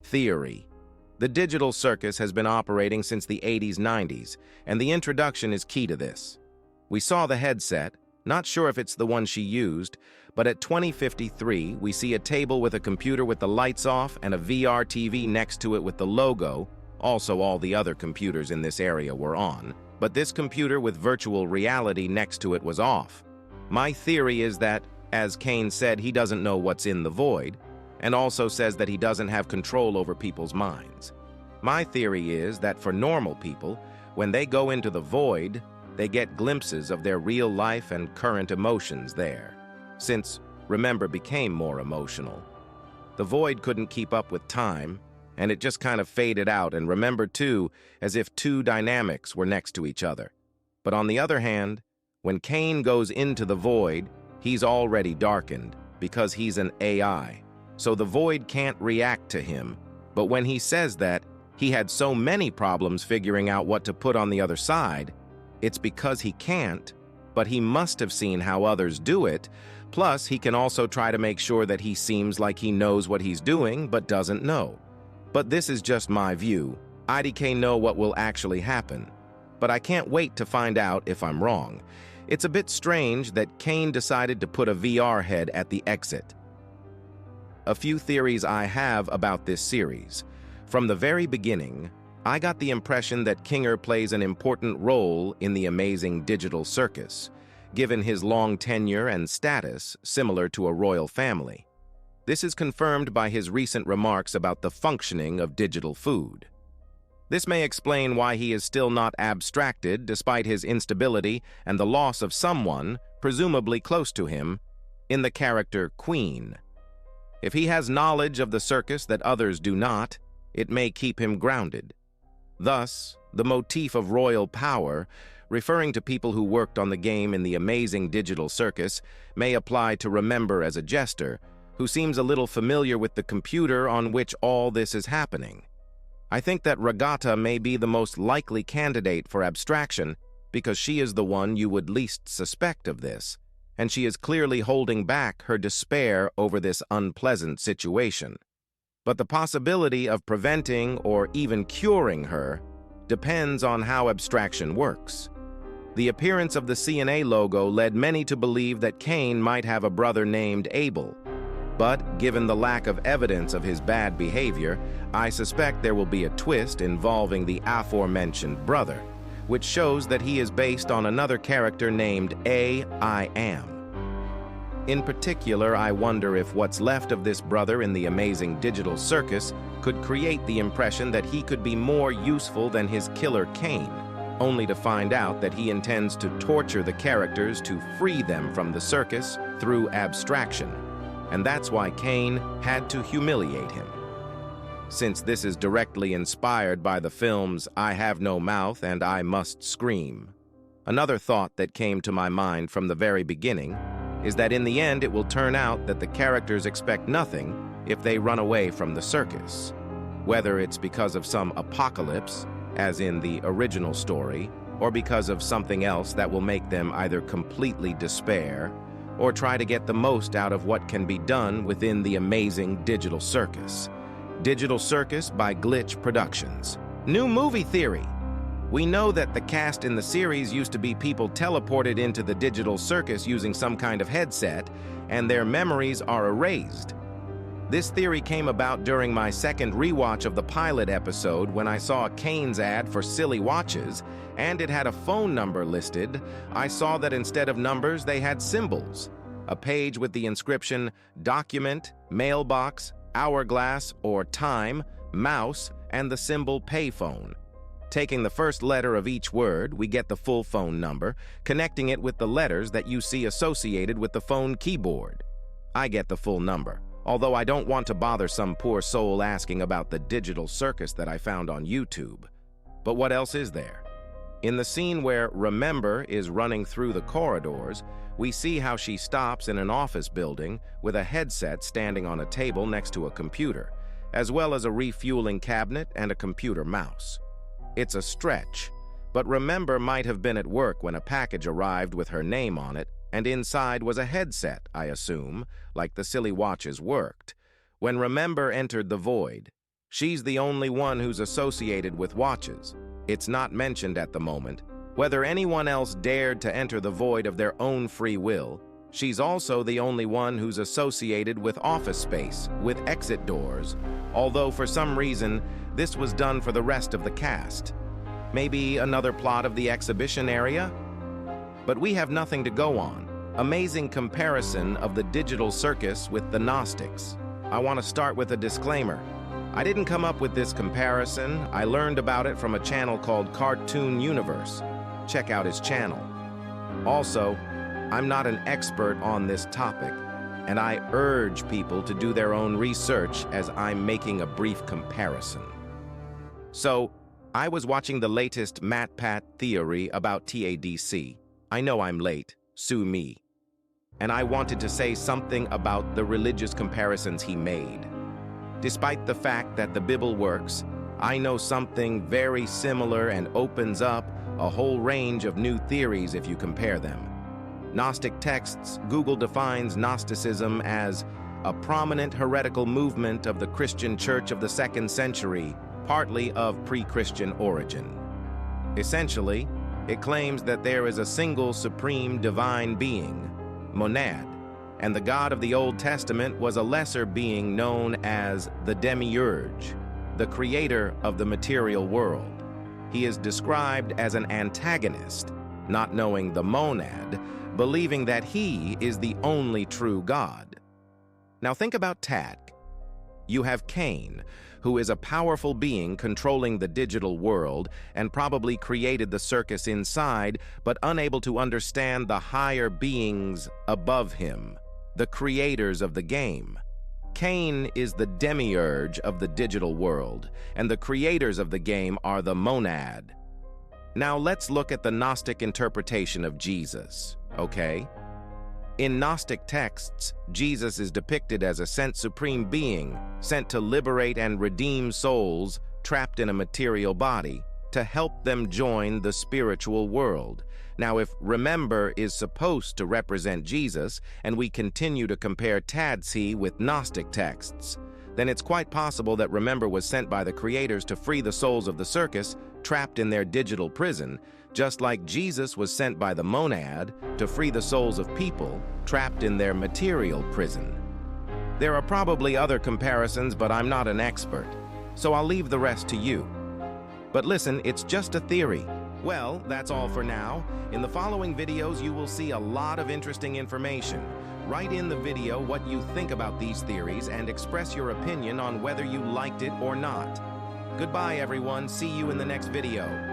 Theory. The digital circus has been operating since the 80s-90s, and the introduction is key to this. We saw the headset, not sure if it's the one she used, but at 2053 we see a table with a computer with the lights off and a VR TV next to it with the logo. Also, all the other computers in this area were on, but this computer with virtual reality next to it was off. My theory is that, as Cain said, he doesn't know what's in the void, and also says that he doesn't have control over people's minds. My theory is that for normal people, when they go into the void, they get glimpses of their real life and current emotions there, since Remember became more emotional. The void couldn't keep up with time, and it just kind of faded out, and Remember too, as if two dynamics were next to each other. But on the other hand, when Cain goes into the void, he's already darkened, because he's an AI. So the void can't react to him. But when he says that he had so many problems figuring out what to put on the other side, it's because he can't, but he must have seen how others do it. Plus, he can also try to make sure that he seems like he knows what he's doing but doesn't know. But this is just my view. IDK know what will actually happen. But I can't wait to find out if I'm wrong. It's a bit strange that Cain decided to put a VR head at the exit. A few theories I have about this series. From the very beginning, I got the impression that Kinger plays an important role in the Amazing Digital Circus, given his long tenure and status similar to a royal family. This is confirmed by his recent remarks about the functioning of digital food. This may explain why he is still not abstracted despite his instability and the loss of someone, presumably close to him, in the character Queen. If he has knowledge of the circus that others do not, it may keep him grounded. Thus, the motif of royal power, referring to people who worked on the game in the Amazing Digital Circus, may apply to Remember as a jester, who seems a little familiar with the computer on which all this is happening. I think that Regatta may be the most likely candidate for abstraction because she is the one you would least suspect of this, and she is clearly holding back her despair over this unpleasant situation. But the possibility of preventing or even curing her depends on how abstraction works. The appearance of the CNA logo led many to believe that Cain might have a brother named Abel. But, given the lack of evidence of his bad behavior, I suspect there will be a twist involving the aforementioned brother, which shows that he is based on another character named I Am. In particular, I wonder if what's left of this brother in the Amazing Digital Circus could create the impression that he could be more useful than his killer Cain, only to find out that he intends to torture the characters to free them from the circus through abstraction. And that's why Cain had to humiliate him. Since this is directly inspired by the films I Have No Mouth and I Must Scream. Another thought that came to my mind from the very beginning is that in the end it will turn out that the characters expect nothing if they run away from the circus. Whether it's because of some apocalypse, as in the original story, or because of something else that will make them either completely despair or try to get the most out of what can be done within the Amazing Digital Circus. Digital Circus by Glitch Productions. New movie theory. We know that the cast in the series used to be people teleported into the digital circus using some kind of headset, and their memories are erased. This theory came about during my second rewatch of the pilot episode when I saw a Cain's ad for silly watches, and it had a phone number listed. I saw that instead of numbers, they had symbols. A page with the inscription, document, mailbox, hourglass or time, mouse, and the symbol payphone. Taking the first letter of each word, we get the full phone number, connecting it with the letters that you see associated with the phone keyboard. I get the full number, although I don't want to bother some poor soul asking about the digital circus that I found on YouTube. But what else is there? In the scene where Remember is running through the corridors, we see how she stops in an office building with a headset standing on a table next to a computer, as well as a refueling cabinet and a computer mouse. It's a stretch, but Remember might have been at work when a package arrived with her name on it, and inside was a headset, I assume, like the silly watches worked. When Remember entered the void, She's the only one who's associated with watches. It's not mentioned at the moment. Whether anyone else dared to enter the void of their own free will, she's also the only one who's associated with office space, with exit doors, although for some reason, this was done for the rest of the cast. Maybe another plot of the exhibition area? But we have nothing to go on. Amazing comparison of the digital circus with the Gnostics. I want to start with a disclaimer. I didn't come up with this comparison. I learned about it from a channel called Cartoon Universe. Check out his channel. Also, I'm not an expert on this topic, and I urge people to do their own research as I'm making a brief comparison. So, I was watching the latest MatPat theory about TADC. I know I'm late, sue me. And I wanted to say something about the religious comparisons he made. Despite the fact that the Bible works, I know something very similar and opens up a whole range of new theories if you compare them. Gnostic texts, Google defines Gnosticism as a prominent heretical movement of the Christian Church of the 2nd century, partly of pre-Christian origin. Essentially, it claims that there is a single supreme divine being, monad, and the God of the Old Testament was a lesser being known as the demiurge, the creator of the material world. He is described as an antagonist, not knowing the monad, believing that he is the only true God. Now think about Tad. You have Cain, who is a powerful being controlling the digital world and probably created the circus inside, but unable to understand the higher beings above him, the creators of the game. Cain is the demiurge of the digital world, and the creators of the game are the monad. Now let's look at the Gnostic interpretation of Jesus, okay? In Gnostic texts, Jesus is depicted as a sent supreme being, sent to liberate and redeem souls trapped in a material body, to help them join the spiritual world. Now, if remember is supposed to represent Jesus, and we continue to compare TADC with Gnostic texts, then it's quite possible that remember was sent by the creators to free the souls of the circus trapped in their digital prison, just like Jesus was sent by the monad to free the souls of people trapped in their material prison. There are probably other comparisons, but I'm not an expert, so I'll leave the rest to you. But listen, it's just a theory. Well, that's all for now. In the following videos, you will see a lot of interesting information. Write in the video what you think about these theories and express your opinion on whether you liked it or not. Goodbye, everyone. See you in the next video.